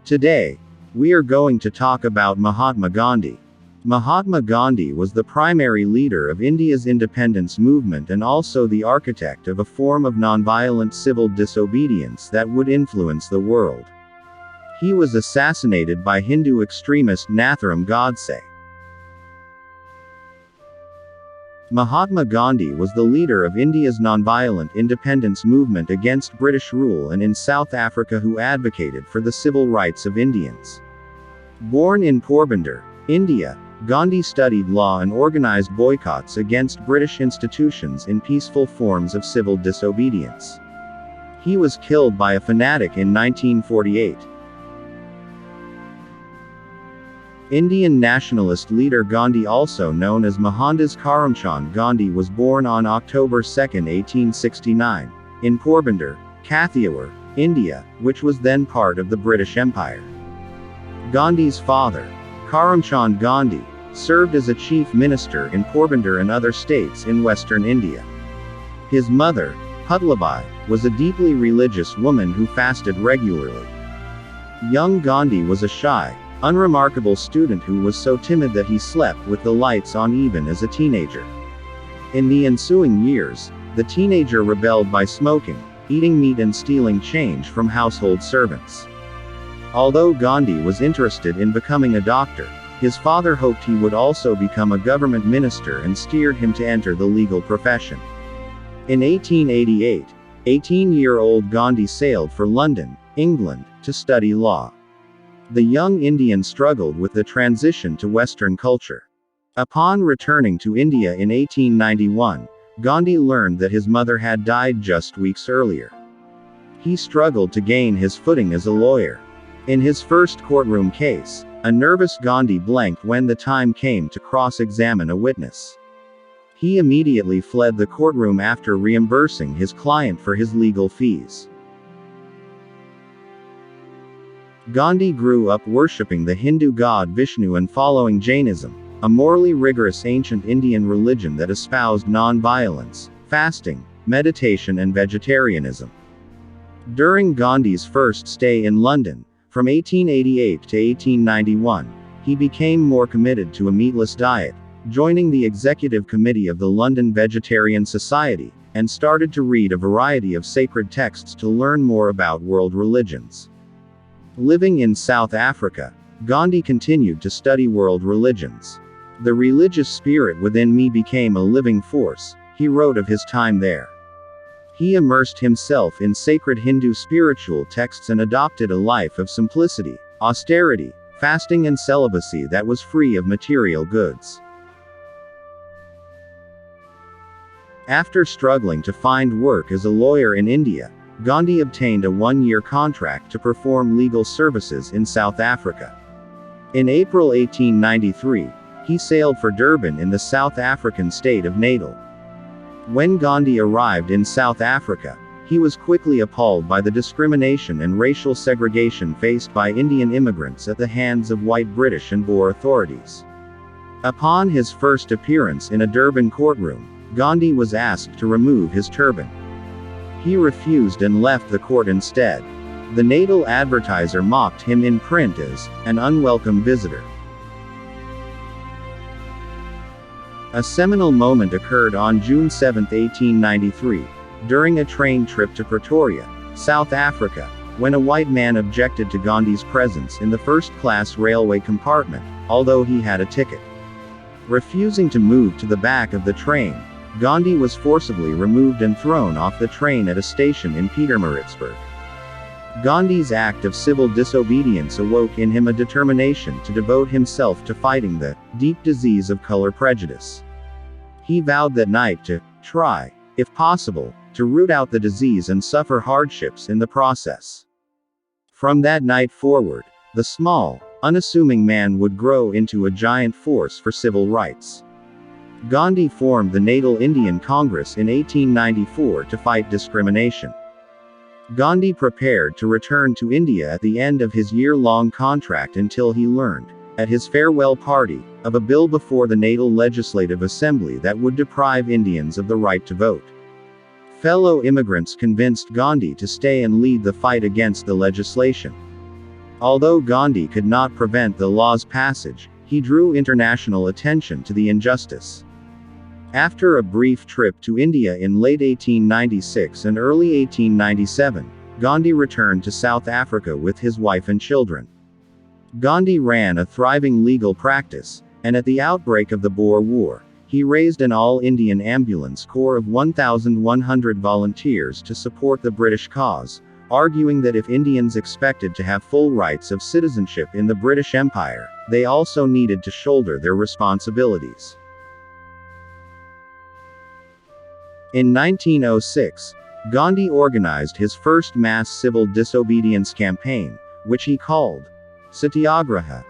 Today, we are going to talk about Mahatma Gandhi. Mahatma Gandhi was the primary leader of India's independence movement and also the architect of a form of nonviolent civil disobedience that would influence the world. He was assassinated by Hindu extremist Nathuram Godse. Mahatma Gandhi was the leader of India's nonviolent independence movement against British rule and in South Africa who advocated for the civil rights of Indians. Born in Porbandar, India, Gandhi studied law and organized boycotts against British institutions in peaceful forms of civil disobedience. He was killed by a fanatic in 1948. Indian nationalist leader Gandhi, also known as Mohandas Karamchand Gandhi, was born on October 2, 1869, in Porbandar, Kathiawar, India, which was then part of the British Empire. Gandhi's father, Karamchand Gandhi, served as a chief minister in Porbandar and other states in western India. His mother, Putlabai, was a deeply religious woman who fasted regularly. Young Gandhi was a shy, unremarkable student who was so timid that he slept with the lights on even as a teenager. In the ensuing years, the teenager rebelled by smoking, eating meat and stealing change from household servants. Although Gandhi was interested in becoming a doctor, his father hoped he would also become a government minister and steered him to enter the legal profession. In 1888, 18-year-old Gandhi sailed for London, England, to study law. The young Indian struggled with the transition to Western culture. Upon returning to India in 1891, Gandhi learned that his mother had died just weeks earlier. He struggled to gain his footing as a lawyer. In his first courtroom case, a nervous Gandhi blanked when the time came to cross-examine a witness. He immediately fled the courtroom after reimbursing his client for his legal fees. Gandhi grew up worshipping the Hindu god Vishnu and following Jainism, a morally rigorous ancient Indian religion that espoused non-violence, fasting, meditation and vegetarianism. During Gandhi's first stay in London, from 1888 to 1891, he became more committed to a meatless diet, joining the executive committee of the London Vegetarian Society, and started to read a variety of sacred texts to learn more about world religions. Living in South Africa, Gandhi continued to study world religions. "The religious spirit within me became a living force," he wrote of his time there. He immersed himself in sacred Hindu spiritual texts and adopted a life of simplicity, austerity, fasting and celibacy that was free of material goods. After struggling to find work as a lawyer in India, Gandhi obtained a one-year contract to perform legal services in South Africa. In April 1893, he sailed for Durban in the South African state of Natal. When Gandhi arrived in South Africa, he was quickly appalled by the discrimination and racial segregation faced by Indian immigrants at the hands of white British and Boer authorities. Upon his first appearance in a Durban courtroom, Gandhi was asked to remove his turban. He refused and left the court instead. The Natal Advertiser mocked him in print as an unwelcome visitor. A seminal moment occurred on June 7, 1893, during a train trip to Pretoria, South Africa, when a white man objected to Gandhi's presence in the first-class railway compartment, although he had a ticket. Refusing to move to the back of the train, Gandhi was forcibly removed and thrown off the train at a station in Pietermaritzburg. Gandhi's act of civil disobedience awoke in him a determination to devote himself to fighting the deep disease of color prejudice. He vowed that night to try, if possible, to root out the disease and suffer hardships in the process. From that night forward, the small, unassuming man would grow into a giant force for civil rights. Gandhi formed the Natal Indian Congress in 1894 to fight discrimination. Gandhi prepared to return to India at the end of his year-long contract until he learned, at his farewell party, of a bill before the Natal Legislative Assembly that would deprive Indians of the right to vote. Fellow immigrants convinced Gandhi to stay and lead the fight against the legislation. Although Gandhi could not prevent the law's passage, he drew international attention to the injustice. After a brief trip to India in late 1896 and early 1897, Gandhi returned to South Africa with his wife and children. Gandhi ran a thriving legal practice, and at the outbreak of the Boer War, he raised an all-Indian ambulance corps of 1,100 volunteers to support the British cause, arguing that if Indians expected to have full rights of citizenship in the British Empire, they also needed to shoulder their responsibilities. In 1906, Gandhi organized his first mass civil disobedience campaign, which he called Satyagraha,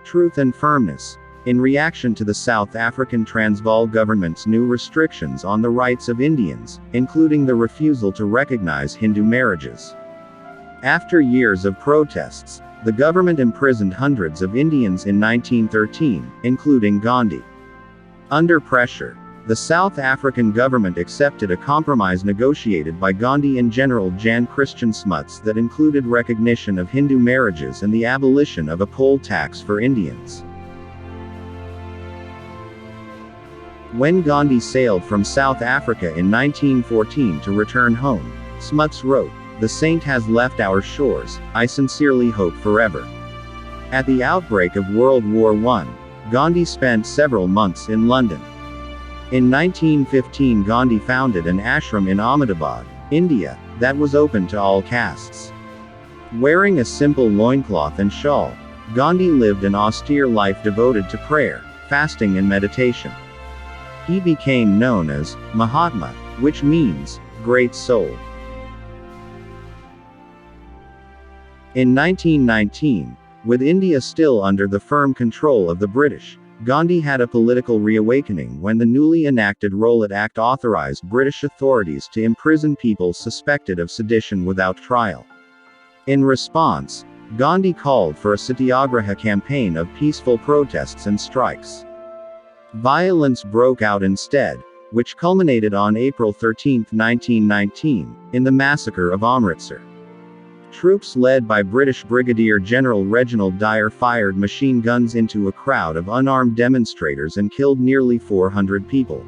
Truth and Firmness, in reaction to the South African Transvaal government's new restrictions on the rights of Indians, including the refusal to recognize Hindu marriages. After years of protests, the government imprisoned hundreds of Indians in 1913, including Gandhi. Under pressure, the South African government accepted a compromise negotiated by Gandhi and General Jan Christian Smuts that included recognition of Hindu marriages and the abolition of a poll tax for Indians. When Gandhi sailed from South Africa in 1914 to return home, Smuts wrote, "The saint has left our shores, I sincerely hope forever." At the outbreak of World War I, Gandhi spent several months in London. In 1915, Gandhi founded an ashram in Ahmedabad, India, that was open to all castes. Wearing a simple loincloth and shawl, Gandhi lived an austere life devoted to prayer, fasting and meditation. He became known as Mahatma, which means great soul. In 1919, with India still under the firm control of the British, Gandhi had a political reawakening when the newly enacted Rowlatt Act authorized British authorities to imprison people suspected of sedition without trial. In response, Gandhi called for a Satyagraha campaign of peaceful protests and strikes. Violence broke out instead, which culminated on April 13, 1919, in the massacre of Amritsar. Troops led by British Brigadier General Reginald Dyer fired machine guns into a crowd of unarmed demonstrators and killed nearly 400 people.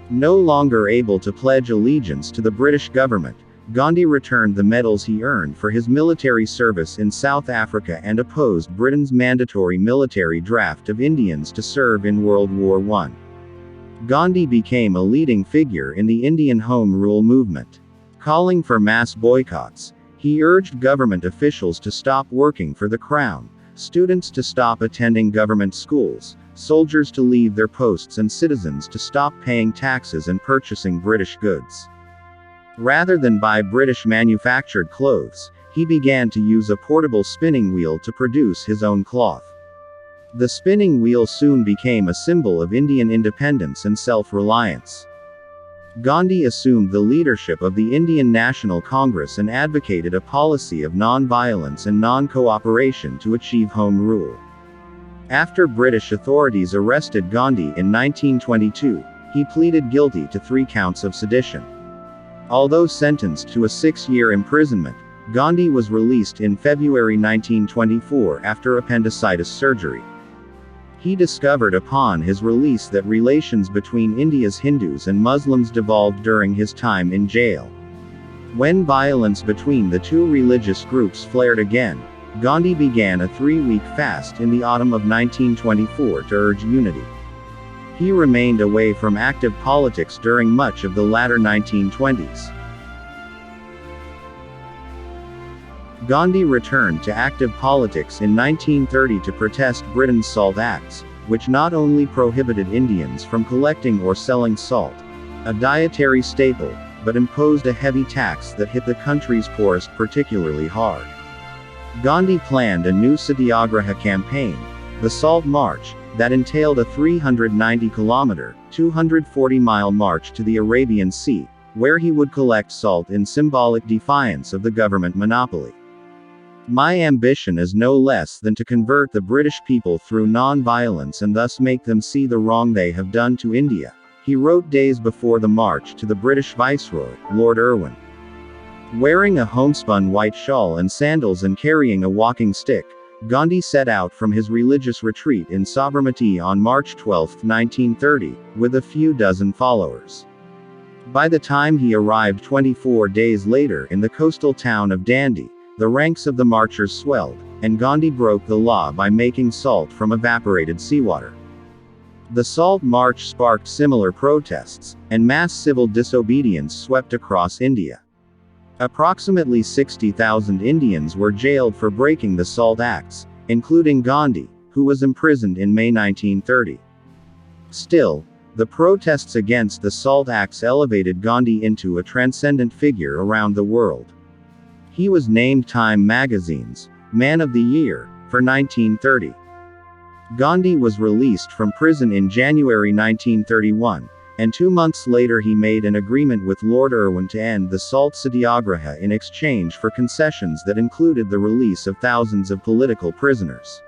No longer able to pledge allegiance to the British government, Gandhi returned the medals he earned for his military service in South Africa and opposed Britain's mandatory military draft of Indians to serve in World War I. Gandhi became a leading figure in the Indian Home Rule movement. Calling for mass boycotts, he urged government officials to stop working for the crown, students to stop attending government schools, soldiers to leave their posts and citizens to stop paying taxes and purchasing British goods. Rather than buy British-manufactured clothes, he began to use a portable spinning wheel to produce his own cloth. The spinning wheel soon became a symbol of Indian independence and self-reliance. Gandhi assumed the leadership of the Indian National Congress and advocated a policy of non-violence and non-cooperation to achieve home rule. After British authorities arrested Gandhi in 1922, he pleaded guilty to 3 counts of sedition. Although sentenced to a 6-year imprisonment, Gandhi was released in February 1924 after appendicitis surgery. He discovered upon his release that relations between India's Hindus and Muslims devolved during his time in jail. When violence between the two religious groups flared again, Gandhi began a 3-week fast in the autumn of 1924 to urge unity. He remained away from active politics during much of the latter 1920s. Gandhi returned to active politics in 1930 to protest Britain's Salt Acts, which not only prohibited Indians from collecting or selling salt, a dietary staple, but imposed a heavy tax that hit the country's poorest particularly hard. Gandhi planned a new Satyagraha campaign, the Salt March, that entailed a 390-kilometer, 240-mile march to the Arabian Sea, where he would collect salt in symbolic defiance of the government monopoly. "My ambition is no less than to convert the British people through non-violence and thus make them see the wrong they have done to India," he wrote days before the march to the British Viceroy, Lord Irwin. Wearing a homespun white shawl and sandals and carrying a walking stick, Gandhi set out from his religious retreat in Sabarmati on March 12, 1930, with a few dozen followers. By the time he arrived 24 days later in the coastal town of Dandi, the ranks of the marchers swelled, and Gandhi broke the law by making salt from evaporated seawater. The Salt March sparked similar protests, and mass civil disobedience swept across India. Approximately 60,000 Indians were jailed for breaking the Salt Acts, including Gandhi, who was imprisoned in May 1930. Still, the protests against the Salt Acts elevated Gandhi into a transcendent figure around the world. He was named Time magazine's Man of the Year for 1930. Gandhi was released from prison in January 1931, and 2 months later he made an agreement with Lord Irwin to end the Salt Satyagraha in exchange for concessions that included the release of thousands of political prisoners.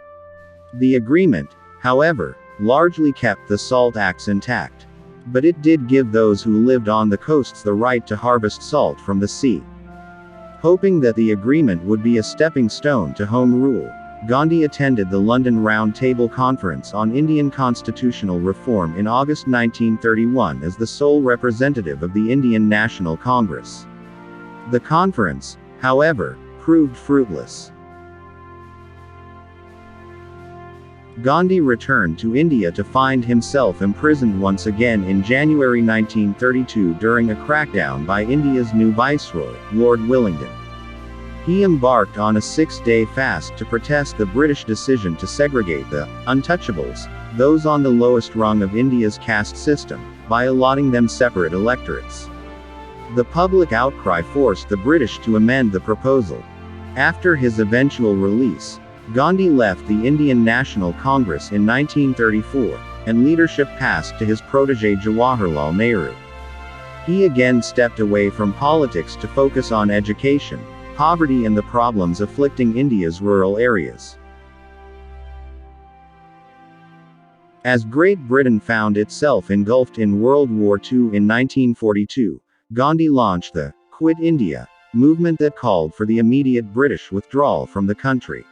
The agreement, however, largely kept the Salt Acts intact. But it did give those who lived on the coasts the right to harvest salt from the sea. Hoping that the agreement would be a stepping stone to home rule, Gandhi attended the London Round Table Conference on Indian constitutional reform in August 1931 as the sole representative of the Indian National Congress. The conference, however, proved fruitless. Gandhi returned to India to find himself imprisoned once again in January 1932 during a crackdown by India's new viceroy, Lord Willingdon. He embarked on a 6-day fast to protest the British decision to segregate the untouchables, those on the lowest rung of India's caste system, by allotting them separate electorates. The public outcry forced the British to amend the proposal. After his eventual release, Gandhi left the Indian National Congress in 1934, and leadership passed to his protege Jawaharlal Nehru. He again stepped away from politics to focus on education, poverty and the problems afflicting India's rural areas. As Great Britain found itself engulfed in World War II in 1942, Gandhi launched the Quit India movement that called for the immediate British withdrawal from the country.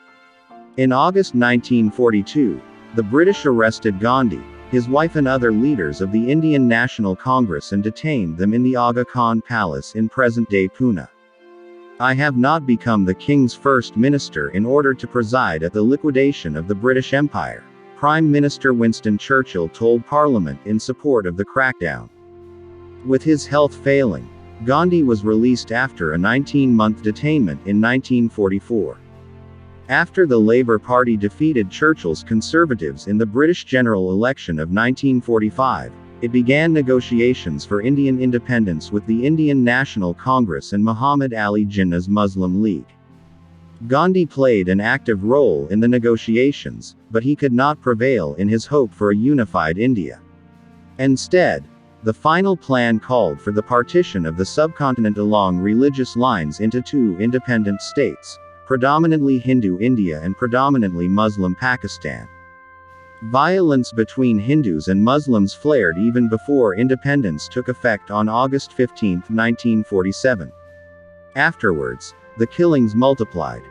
In August 1942, the British arrested Gandhi, his wife and other leaders of the Indian National Congress and detained them in the Aga Khan Palace in present-day Pune. "I have not become the King's First Minister in order to preside at the liquidation of the British Empire," Prime Minister Winston Churchill told Parliament in support of the crackdown. With his health failing, Gandhi was released after a 19-month detainment in 1944. After the Labour Party defeated Churchill's Conservatives in the British general election of 1945, it began negotiations for Indian independence with the Indian National Congress and Muhammad Ali Jinnah's Muslim League. Gandhi played an active role in the negotiations, but he could not prevail in his hope for a unified India. Instead, the final plan called for the partition of the subcontinent along religious lines into 2 independent states, predominantly Hindu India and predominantly Muslim Pakistan. Violence between Hindus and Muslims flared even before independence took effect on August 15, 1947. Afterwards, the killings multiplied.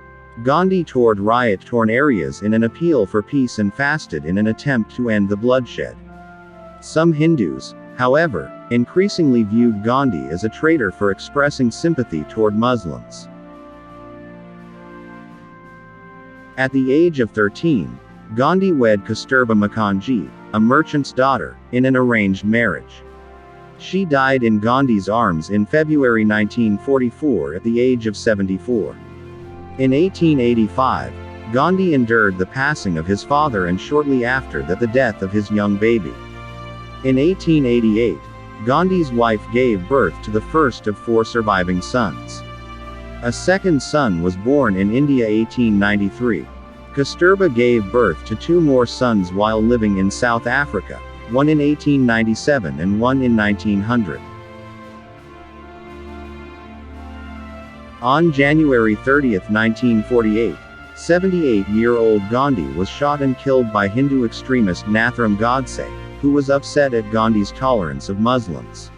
Gandhi toured riot-torn areas in an appeal for peace and fasted in an attempt to end the bloodshed. Some Hindus, however, increasingly viewed Gandhi as a traitor for expressing sympathy toward Muslims. At the age of 13, Gandhi wed Kasturba Mukherjee, a merchant's daughter, in an arranged marriage. She died in Gandhi's arms in February 1944 at the age of 74. In 1885, Gandhi endured the passing of his father and shortly after that the death of his young baby. In 1888, Gandhi's wife gave birth to the first of 4 surviving sons. A second son was born in India 1893. Kasturba gave birth to 2 more sons while living in South Africa, one in 1897 and one in 1900. On January 30, 1948, 78-year-old Gandhi was shot and killed by Hindu extremist Nathuram Godse, who was upset at Gandhi's tolerance of Muslims.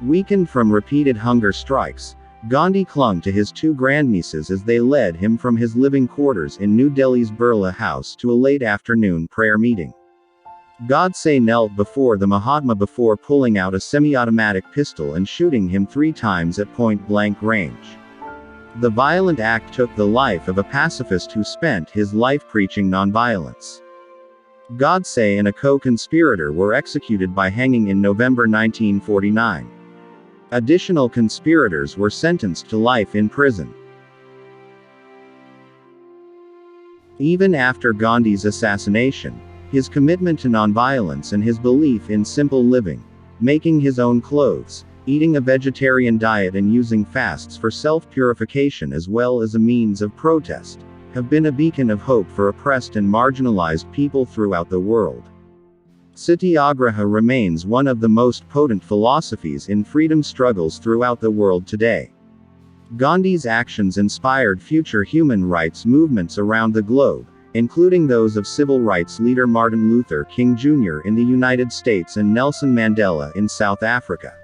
Weakened from repeated hunger strikes, Gandhi clung to his two grandnieces as they led him from his living quarters in New Delhi's Birla House to a late afternoon prayer meeting. Godse knelt before the Mahatma before pulling out a semi-automatic pistol and shooting him 3 times at point-blank range. The violent act took the life of a pacifist who spent his life preaching nonviolence. Godse and a co-conspirator were executed by hanging in November 1949. Additional conspirators were sentenced to life in prison. Even after Gandhi's assassination, his commitment to nonviolence and his belief in simple living, making his own clothes, eating a vegetarian diet and using fasts for self-purification as well as a means of protest, have been a beacon of hope for oppressed and marginalized people throughout the world. Satyagraha remains one of the most potent philosophies in freedom struggles throughout the world today. Gandhi's actions inspired future human rights movements around the globe, including those of civil rights leader Martin Luther King Jr. in the United States and Nelson Mandela in South Africa.